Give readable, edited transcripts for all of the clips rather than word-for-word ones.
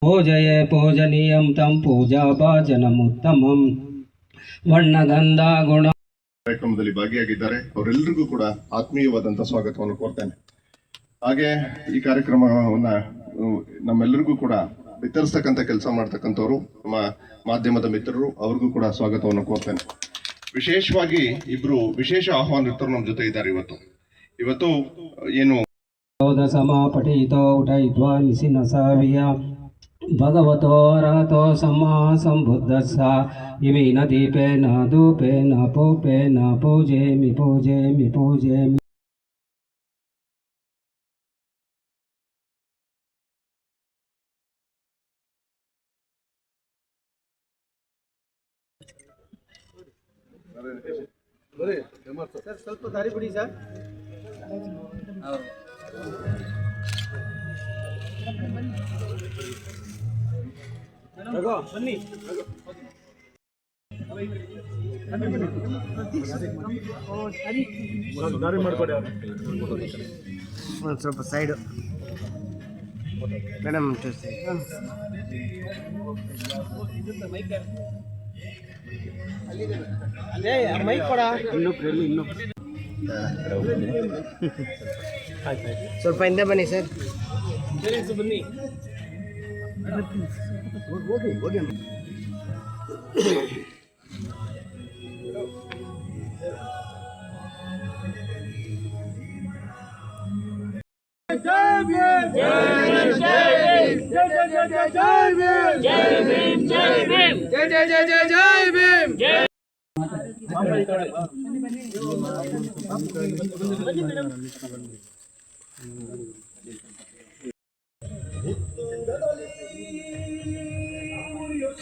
पूजये पूजनीयं तं पूजाभाजनमुत्तमं ವರ್ಣಗಂಧ ಗುಣ ಕಾರ್ಯಕ್ರಮದಲ್ಲಿ ಭಾಗಿಯಾಗಿದ್ದಾರೆ. ಅವರೆಲ್ಲರಿಗೂ ಕೂಡ ಆತ್ಮೀಯವಾದಂಥ ಸ್ವಾಗತವನ್ನು ಕೋರ್ತೇನೆ. ಹಾಗೆ ಈ ಕಾರ್ಯಕ್ರಮವನ್ನು ನಮ್ಮೆಲ್ಲರಿಗೂ ಕೂಡ ವಿತರಿಸ್ತಕ್ಕಂಥ ಕೆಲಸ ಮಾಡ್ತಕ್ಕಂಥವ್ರು ನಮ್ಮ ಮಾಧ್ಯಮದ ಮಿತ್ರರು, ಅವ್ರಿಗೂ ಕೂಡ ಸ್ವಾಗತವನ್ನು ಕೋರ್ತೇನೆ. ವಿಶೇಷವಾಗಿ ಇಬ್ರು ವಿಶೇಷ ಆಹ್ವಾನಿತರು ನಮ್ಮ ಜೊತೆ ಇದ್ದಾರೆ. ಇವತ್ತು ಏನು ಸಮಾಪಠಿತೋ ಉಠಯಿತ್ವಾ ನಿಸಿನ ಸಾವಿಯ ಭಗವತೋ ಅರಹತೋ ಸಮ್ಮಾ ಸಂಬುದ್ಧಸ್ಸ ಇಮೇನ ದೀಪೇನ ಧೂಪೇನ ಪೂಪೇನ ಪೂಜೇಮಿ ಪೂಜೇಮಿ ಪೂಜೇಮಿ. ಸರ್ ಸ್ವಲ್ಪ ದಾರಿ ಬಿಡಿ ಸರ್. ಬನ್ನಿ ದಾರಿ ಮಾಡ್ಕೊಡಿ. ಒಂದು ಸ್ವಲ್ಪ ಸೈಡು ಮೇಡಮ್ ಮೈಕ್ ಕೊಡ. ಸ್ವಲ್ಪ ಹಿಂದೆ ಬನ್ನಿ ಸರ್. ಬನ್ನಿ ಹೋಗಿ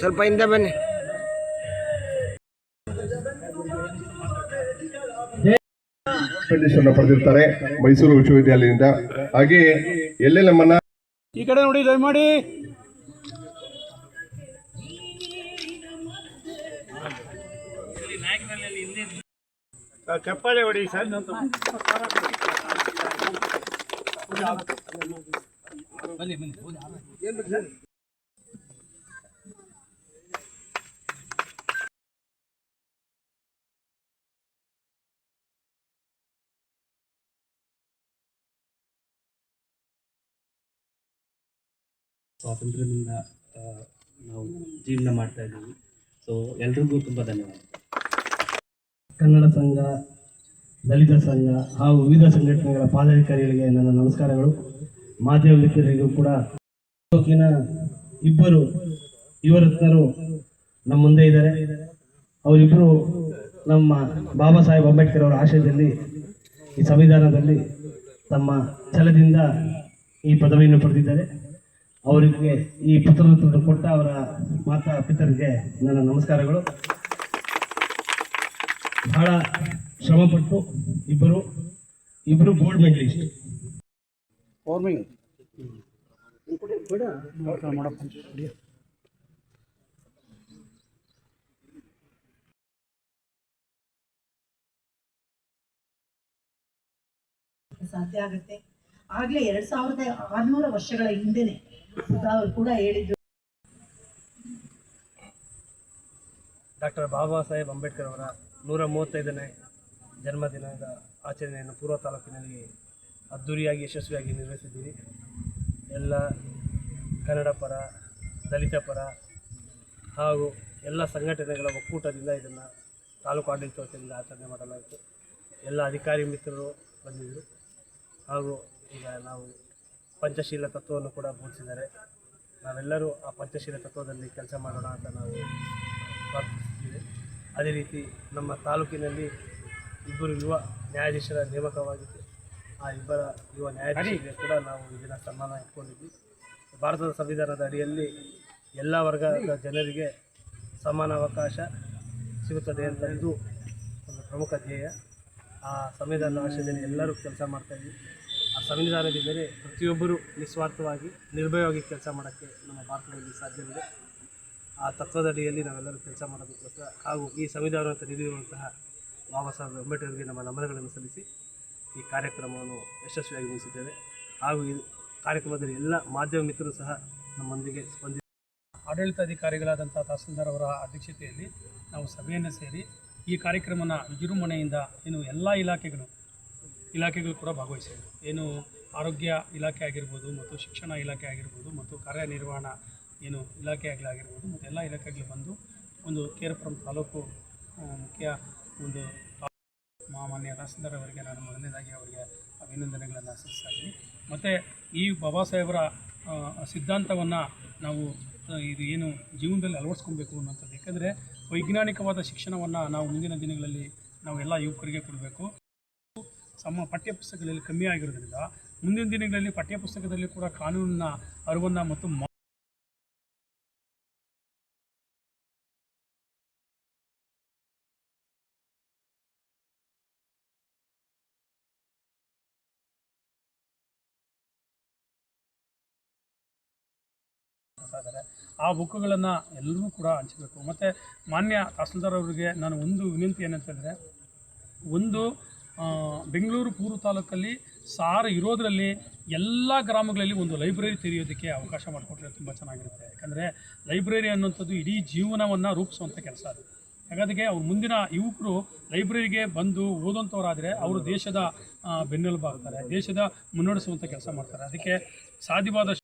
ಸ್ವಲ್ಪ ಹಿಂದೆ ಬನ್ನಿ. ಪಡೆದಿರ್ತಾರೆ ಮೈಸೂರು ವಿಶ್ವವಿದ್ಯಾಲಯದಿಂದ. ಹಾಗೆ ಎಲ್ಲೆಲ್ಲ ನಮ್ಮನ್ನ ಈ ಕಡೆ ನೋಡಿ, ದಯಮಾಡಿ ಚಪ್ಪಾಳೆ ಹೊಡಿ ಸರ್. ಸ್ವಾತಂತ್ರ್ಯದಿಂದ ನಾವು ಜೀವನ ಮಾಡ್ತಾ ಇದ್ದೀವಿ. ಸೊ ಎಲ್ರಿಗೂ ತುಂಬ ಧನ್ಯವಾದ. ಕನ್ನಡ ಸಂಘ, ದಲಿತ ಸಂಘ ಹಾಗೂ ವಿವಿಧ ಸಂಘಟನೆಗಳ ಪದಾಧಿಕಾರಿಗಳಿಗೆ ನನ್ನ ನಮಸ್ಕಾರಗಳು. ಮಾಧ್ಯಮ ಮಿತ್ರರಿಗೂ ಕೂಡ ತಾಲೂಕಿನ ಇಬ್ಬರು ಯುವರತ್ನರು ನಮ್ಮ ಮುಂದೆ ಇದ್ದಾರೆ. ಅವರಿಬ್ಬರು ನಮ್ಮ ಬಾಬಾ ಸಾಹೇಬ್ ಅಂಬೇಡ್ಕರ್ ಅವರ ಆಶಯದಲ್ಲಿ ಈ ಸಂವಿಧಾನದಲ್ಲಿ ತಮ್ಮ ಛಲದಿಂದ ಈ ಪದವಿಯನ್ನು ಪಡೆದಿದ್ದಾರೆ. ಅವರಿಗೆ ಈ ಪುತ್ರರತ್ನ ಕೊಟ್ಟ ಅವರ ಮಾತಾ ಪಿತರಿಗೆ ನನ್ನ ನಮಸ್ಕಾರಗಳು. ಬಹಳ ಶ್ರಮಪಟ್ಟು ಇಬ್ಬರು ಗೋಲ್ಡ್ ಮೆಡಲಿಸ್ಟ್. ಸಾಧ್ಯ ಆಗುತ್ತೆ. ಆಗ್ಲೇ 2600 ವರ್ಷಗಳ ಹಿಂದೆನೆ ಅವರು ಕೂಡ ಹೇಳಿದ್ರು. ಡಾಕ್ಟರ್ ಬಾಬಾ ಸಾಹೇಬ್ ಅಂಬೇಡ್ಕರ್ ಅವರ 135ನೇ ಜನ್ಮದಿನದ ಆಚರಣೆಯನ್ನು ಪೂರ್ವ ತಾಲೂಕಿನಲ್ಲಿ ಅದ್ಧೂರಿಯಾಗಿ ಯಶಸ್ವಿಯಾಗಿ ನಿರ್ವಹಿಸಿದ್ದೀವಿ. ಎಲ್ಲ ಕನ್ನಡ ಪರ, ದಲಿತ ಪರ ಹಾಗೂ ಎಲ್ಲ ಸಂಘಟನೆಗಳ ಒಕ್ಕೂಟದಿಂದ ಇದನ್ನು ತಾಲೂಕು ಆಡಳಿತ ವತಿಯಿಂದ ಆಚರಣೆ ಮಾಡಲಾಯಿತು. ಎಲ್ಲ ಅಧಿಕಾರಿ ಮಿತ್ರರು ಬಂದಿದ್ದರು ಹಾಗೂ ಈಗ ನಾವು ಪಂಚಶೀಲ ತತ್ವವನ್ನು ಕೂಡ ಬೋಧಿಸಿದ್ದಾರೆ. ನಾವೆಲ್ಲರೂ ಆ ಪಂಚಶೀಲ ತತ್ವದಲ್ಲಿ ಕೆಲಸ ಮಾಡೋಣ ಅಂತ ನಾವು ಪ್ರಾರ್ಥಿಸಿದ್ದೀವಿ. ಅದೇ ರೀತಿ ನಮ್ಮ ತಾಲೂಕಿನಲ್ಲಿ ಇಬ್ಬರು ಯುವ ನ್ಯಾಯಾಧೀಶರ ನೇಮಕವಾಗಿದ್ದು ಆ ಇಬ್ಬರ ಯುವ ನ್ಯಾಯಾಧೀಶರಿಗೆ ಕೂಡ ನಾವು ಇದನ್ನು ಸನ್ಮಾನ ಇಟ್ಕೊಂಡಿದ್ವಿ. ಭಾರತದ ಸಂವಿಧಾನದ ಅಡಿಯಲ್ಲಿ ಎಲ್ಲ ವರ್ಗದ ಜನರಿಗೆ ಸಮಾನ ಅವಕಾಶ ಸಿಗುತ್ತದೆ ಅಂತ ಇದು ಒಂದು ಪ್ರಮುಖ ಧ್ಯೇಯ. ಆ ಸಂವಿಧಾನದ ಆಶಯದಲ್ಲಿ ಎಲ್ಲರೂ ಕೆಲಸ ಮಾಡ್ತಾಯಿದ್ವಿ. ಆ ಸಂವಿಧಾನದಿಂದಲೇ ಪ್ರತಿಯೊಬ್ಬರೂ ನಿಸ್ವಾರ್ಥವಾಗಿ ನಿರ್ಭಯವಾಗಿ ಕೆಲಸ ಮಾಡೋಕ್ಕೆ ನಮ್ಮ ಭಾರತದಲ್ಲಿ ಸಾಧ್ಯವಿದೆ. ಆ ತತ್ವದಡಿಯಲ್ಲಿ ನಾವೆಲ್ಲರೂ ಕೆಲಸ ಮಾಡೋದಕ್ಕೋಸ್ಕರ ಹಾಗೂ ಈ ಸಂವಿಧಾನವನ್ನು ನೀಡಿರುವಂತಹ ಬಾಬಾ ಸಾಹೇಬ್ ಅಂಬೇಡ್ಕರ್ಗೆ ನಮ್ಮ ನಮನಗಳನ್ನು ಸಲ್ಲಿಸಿ ಈ ಕಾರ್ಯಕ್ರಮವನ್ನು ಯಶಸ್ವಿಯಾಗಿ ಮುಗಿಸಿದ್ದೇವೆ. ಹಾಗೂ ಈ ಕಾರ್ಯಕ್ರಮದಲ್ಲಿ ಎಲ್ಲ ಮಾಧ್ಯಮ ಮಿತ್ರರು ಸಹ ನಮ್ಮೊಂದಿಗೆ ಆಡಳಿತಾಧಿಕಾರಿಗಳಾದಂಥ ತಹಸೀಲ್ದಾರ್ ಅವರ ಅಧ್ಯಕ್ಷತೆಯಲ್ಲಿ ನಾವು ಸಭೆಯನ್ನು ಸೇರಿ ಈ ಕಾರ್ಯಕ್ರಮನ ವಿಜೃಂಭಣೆಯಿಂದ ಏನು ಎಲ್ಲ ಇಲಾಖೆಗಳು ಕೂಡ ಭಾಗವಹಿಸಿವೆ. ಏನು ಆರೋಗ್ಯ ಇಲಾಖೆ ಆಗಿರ್ಬೋದು, ಮತ್ತು ಶಿಕ್ಷಣ ಇಲಾಖೆ ಆಗಿರ್ಬೋದು, ಮತ್ತು ಕಾರ್ಯನಿರ್ವಹಣಾ ಏನು ಇಲಾಖೆಗಳಾಗಿರ್ಬೋದು, ಮತ್ತು ಎಲ್ಲ ಇಲಾಖೆಗಳು ಬಂದು ಒಂದು ಕೇರ್ಪುರಂ ತಾಲೂಕು ಮುಖ್ಯ ಒಂದು ಮಾನ್ಯ ತಹಸೀಲ್ದಾರ್ ಅವರಿಗೆ ನಾನು ಮೊದಲನೇದಾಗಿ ಅವರಿಗೆ ಅಭಿನಂದನೆಗಳನ್ನು ಸಲ್ಲಿಸ್ತಾ ಇದ್ದೀನಿ. ಮತ್ತು ಈ ಬಾಬಾ ಸಾಹೇಬರ ಸಿದ್ಧಾಂತವನ್ನು ನಾವು ಇದು ಏನು ಜೀವನದಲ್ಲಿ ಅಳವಡಿಸ್ಕೊಬೇಕು ಅನ್ನೋಂಥದ್ದು. ಯಾಕಂದರೆ ವೈಜ್ಞಾನಿಕವಾದ ಶಿಕ್ಷಣವನ್ನು ನಾವು ಮುಂದಿನ ದಿನಗಳಲ್ಲಿ ನಾವು ಎಲ್ಲ ಯುವಕರಿಗೆ ಕೊಡಬೇಕು. ಪಠ್ಯಪುಸ್ತಕಗಳಲ್ಲಿ ಕಮ್ಮಿ ಆಗಿರೋದ್ರಿಂದ ಮುಂದಿನ ದಿನಗಳಲ್ಲಿ ಪಠ್ಯಪುಸ್ತಕದಲ್ಲಿ ಕೂಡ ಕಾನೂನಿನ ಅರಿವನ್ನು ಮತ್ತು ಆ ಬುಕ್ಗಳನ್ನು ಎಲ್ಲರೂ ಕೂಡ ಹಂಚಬೇಕು. ಮತ್ತು ಮಾನ್ಯ ತಹಸೀಲ್ದಾರ್ ಅವರಿಗೆ ನಾನು ಒಂದು ವಿನಂತಿ ಏನಂತಂದರೆ, ಒಂದು ಬೆಂಗಳೂರು ಪೂರ್ವ ತಾಲೂಕಲ್ಲಿ ಸಾರು ಇರೋದರಲ್ಲಿ ಎಲ್ಲ ಗ್ರಾಮಗಳಲ್ಲಿ ಒಂದು ಲೈಬ್ರರಿ ತೆರೆಯೋದಕ್ಕೆ ಅವಕಾಶ ಮಾಡಿಕೊಟ್ರೆ ತುಂಬ ಚೆನ್ನಾಗಿರುತ್ತೆ. ಯಾಕಂದರೆ ಲೈಬ್ರರಿ ಅನ್ನೋಂಥದ್ದು ಇಡೀ ಜೀವನವನ್ನು ರೂಪಿಸುವಂಥ ಕೆಲಸ ಅದು. ಹಾಗಾಗಿ ಅವ್ರು ಮುಂದಿನ ಯುವಕರು ಲೈಬ್ರರಿಗೆ ಬಂದು ಓದುವಂಥವರಾದರೆ ಅವರು ದೇಶದ ಬೆನ್ನೆಲುಬಾಗ್ತಾರೆ, ದೇಶದ ಮುನ್ನಡೆಸುವಂಥ ಕೆಲಸ ಮಾಡ್ತಾರೆ. ಅದಕ್ಕೆ ಸಾಧ್ಯವಾದಷ್ಟು